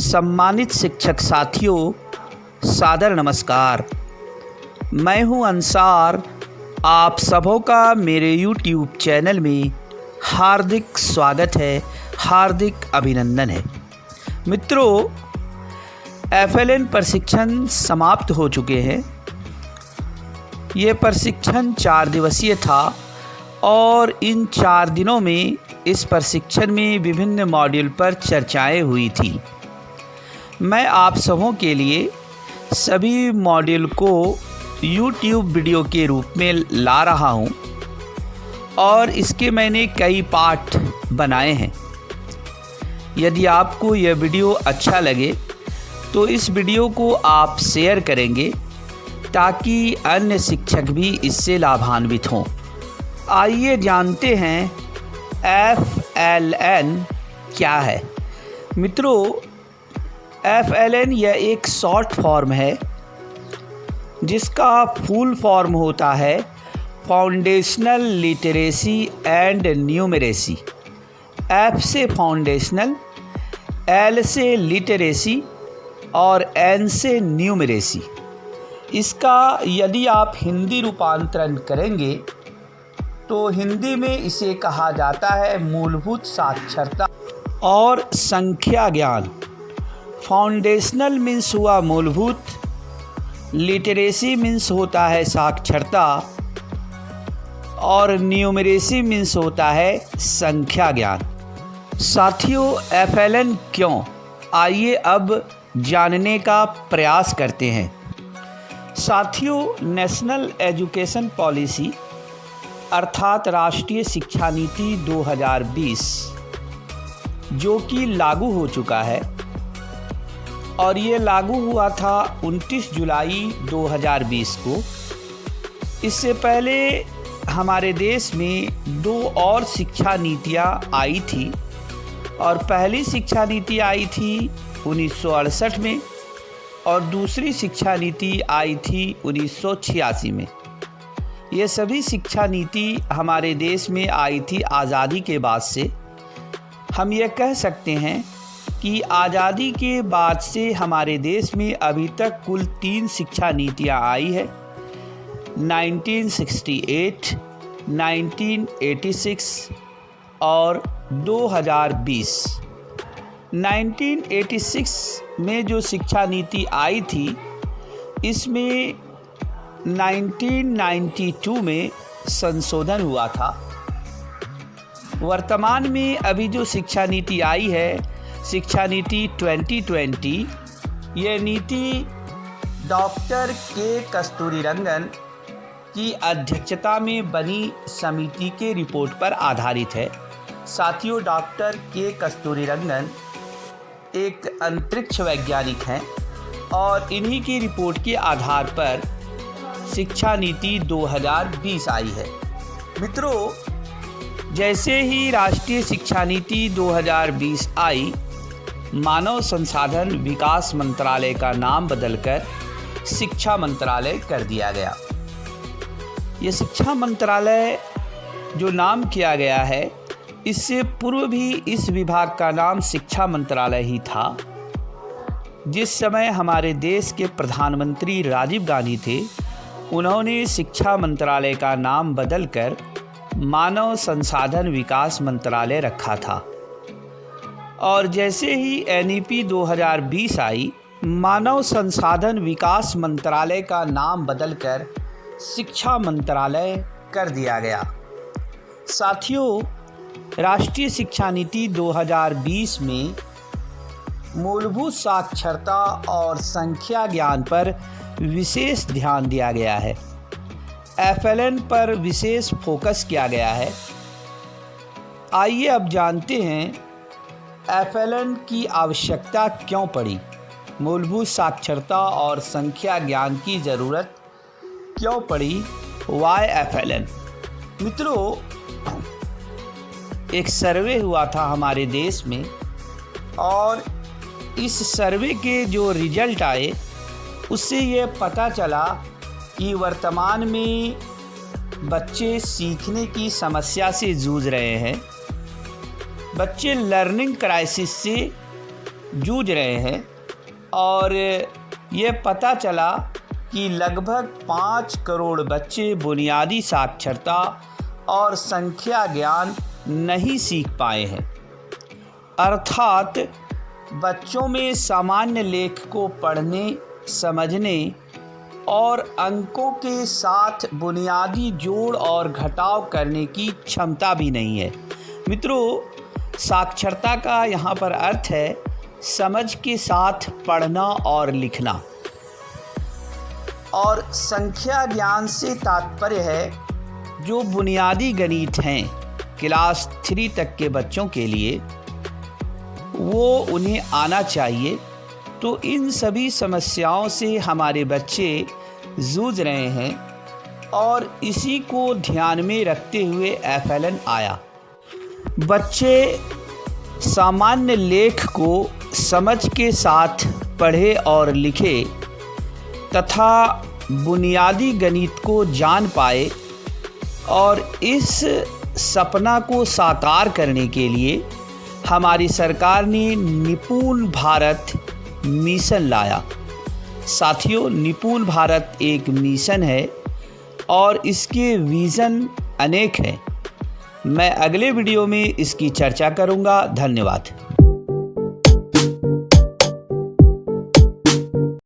सम्मानित शिक्षक साथियों, सादर नमस्कार। मैं हूं अंसार। आप सबों का मेरे YouTube चैनल में हार्दिक स्वागत है, हार्दिक अभिनंदन है। मित्रों, FLN प्रशिक्षण समाप्त हो चुके हैं। ये प्रशिक्षण 4 दिवसीय था और इन 4 दिनों में इस प्रशिक्षण में विभिन्न मॉड्यूल पर चर्चाएं हुई थी। मैं आप सबों के लिए सभी मॉड्यूल को YouTube वीडियो के रूप में ला रहा हूं और इसके मैंने कई पार्ट बनाए हैं। यदि आपको यह वीडियो अच्छा लगे तो इस वीडियो को आप शेयर करेंगे ताकि अन्य शिक्षक भी इससे लाभान्वित हों। आइए जानते हैं FLN क्या है। मित्रों, FLN यह एक शॉर्ट फॉर्म है जिसका फुल फॉर्म होता है foundational literacy and numeracy. F से फाउंडेशनल, L से लिटरेसी और N से न्यूमरेसी। इसका यदि आप हिंदी रूपांतरण करेंगे तो हिंदी में इसे कहा जाता है मूलभूत साक्षरता और संख्या ज्ञान। फाउंडेशनल मीन्स हुआ मूलभूत, लिटरेसी मीन्स होता है साक्षरता और न्यूमरेसी मीन्स होता है संख्या ज्ञान। साथियों, FLN क्यों, आइए अब जानने का प्रयास करते हैं। साथियों, नेशनल एजुकेशन पॉलिसी अर्थात राष्ट्रीय शिक्षा नीति 2020 जो कि लागू हो चुका है और ये लागू हुआ था 29 जुलाई 2020 को। इससे पहले हमारे देश में 2 और शिक्षा नीतियाँ आई थी और पहली शिक्षा नीति आई थी 1968 में और दूसरी शिक्षा नीति आई थी 1986 में। ये सभी शिक्षा नीति हमारे देश में आई थी आज़ादी के बाद से। हम ये कह सकते हैं कि आज़ादी के बाद से हमारे देश में अभी तक कुल 3 शिक्षा नीतियाँ आई है। 1968, 1986 और 2020। 1986 में जो शिक्षा नीति आई थी इसमें 1992 में संशोधन हुआ था। वर्तमान में अभी जो शिक्षा नीति आई है, शिक्षा नीति 2020, ये नीति डॉक्टर के कस्तूरीरंगन की अध्यक्षता में बनी समिति के रिपोर्ट पर आधारित है। साथियों, डॉक्टर के कस्तूरीरंगन एक अंतरिक्ष वैज्ञानिक हैं और इन्हीं की रिपोर्ट के आधार पर शिक्षा नीति 2020 आई है। मित्रों, जैसे ही राष्ट्रीय शिक्षा नीति 2020 आई, मानव संसाधन विकास मंत्रालय का नाम बदलकर शिक्षा मंत्रालय कर दिया गया। ये शिक्षा मंत्रालय जो नाम किया गया है, इससे पूर्व भी इस विभाग का नाम शिक्षा मंत्रालय ही था। जिस समय हमारे देश के प्रधानमंत्री राजीव गांधी थे, उन्होंने शिक्षा मंत्रालय का नाम बदलकर मानव संसाधन विकास मंत्रालय रखा था और जैसे ही NEP 2020 आई, मानव संसाधन विकास मंत्रालय का नाम बदलकर शिक्षा मंत्रालय कर दिया गया। साथियों, राष्ट्रीय शिक्षा नीति 2020 में मूलभूत साक्षरता और संख्या ज्ञान पर विशेष ध्यान दिया गया है। FLN पर विशेष फोकस किया गया है। आइए अब जानते हैं FLN की आवश्यकता क्यों पड़ी, मूलभूत साक्षरता और संख्या ज्ञान की ज़रूरत क्यों पड़ी, वाई FLN। मित्रों, एक सर्वे हुआ था हमारे देश में और इस सर्वे के जो रिजल्ट आए उससे ये पता चला कि वर्तमान में बच्चे सीखने की समस्या से जूझ रहे हैं। बच्चे लर्निंग क्राइसिस से जूझ रहे हैं और ये पता चला कि लगभग 5 करोड़ बच्चे बुनियादी साक्षरता और संख्या ज्ञान नहीं सीख पाए हैं। अर्थात बच्चों में सामान्य लेख को पढ़ने, समझने और अंकों के साथ बुनियादी जोड़ और घटाव करने की क्षमता भी नहीं है। मित्रों, साक्षरता का यहाँ पर अर्थ है समझ के साथ पढ़ना और लिखना, और संख्या ज्ञान से तात्पर्य है जो बुनियादी गणित हैं क्लास 3 तक के बच्चों के लिए, वो उन्हें आना चाहिए। तो इन सभी समस्याओं से हमारे बच्चे जूझ रहे हैं और इसी को ध्यान में रखते हुए FLN आया। बच्चे सामान्य लेख को समझ के साथ पढ़े और लिखे तथा बुनियादी गणित को जान पाए, और इस सपना को साकार करने के लिए हमारी सरकार ने निपुण भारत मिशन लाया। साथियों, निपुण भारत एक मिशन है और इसके विज़न अनेक हैं। मैं अगले वीडियो में इसकी चर्चा करूंगा। धन्यवाद।